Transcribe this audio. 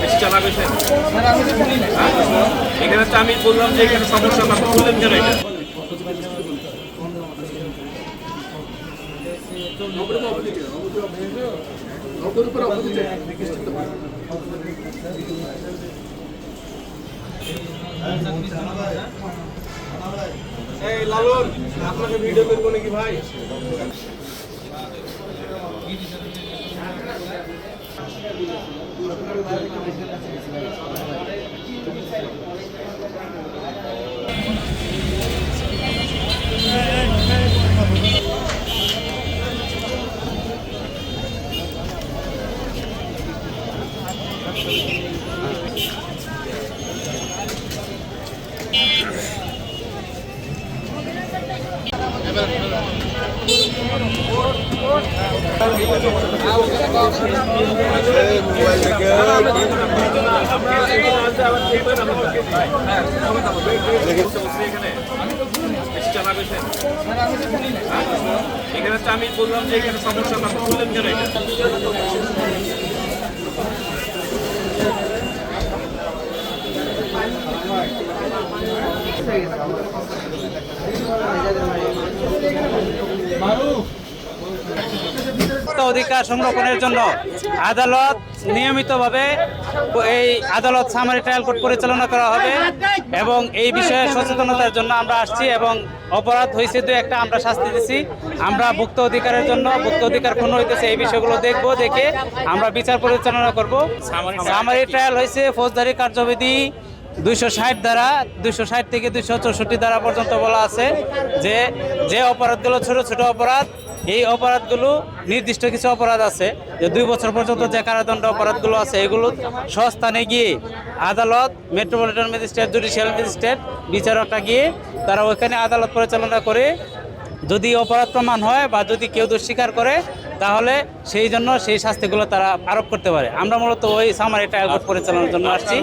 বেশি চালাবেছেন? এখানে তো আমি বললাম যে এখানে সমস্যা না, বললেন কেন এটা? এই লালন, আপনাকে ভিডিও করবো নাকি ভাই? এখানে তো আমি বললাম যে এখানে সমস্যা না, বললেন কেন এটা? অধিকার সংরক্ষণের জন্য আদালত নিয়মিতভাবে এই আদালত সামারি ট্রায়াল কোর্ট পরিচালনা করা হবে এবং এই বিষয়ে সচেতনতার জন্য আমরা আসছি এবং অপরাধ হয়েছে দু একটা আমরা শাস্তি দিচ্ছি। আমরা ভুক্ত অধিকারের জন্য ভুক্ত অধিকার ক্ষুণ্ণ হইতেছে এই বিষয়গুলো দেখবো, দেখে আমরা বিচার পরিচালনা করব। সামারি ট্রায়াল হয়েছে ফৌজদারি কার্যবিধি 260 ধারা 260 থেকে 264 ধারা পর্যন্ত বলা আছে যে যে অপরাধগুলো ছোট ছোট অপরাধ, এই অপরাধগুলো নির্দিষ্ট কিছু অপরাধ আছে যে 2 বছর পর্যন্ত যে কারাদণ্ড অপরাধগুলো আছে এগুলো স্বস্থানে গিয়ে আদালত, মেট্রোপলিটন ম্যাজিস্ট্রেট, জুডিশিয়াল ম্যাজিস্ট্রেট, বিচারকরা গিয়ে তারা ওইখানে আদালত পরিচালনা করে যদি অপরাধ প্রমাণ হয় বা যদি কেউ দোষ স্বীকার করে তাহলে সেই জন্য সেই শাস্তিগুলো তারা আরোপ করতে পারে। আমরা মূলত ওই সামারি ট্রায়াল কোর্ট পরিচালনার জন্য আসছি।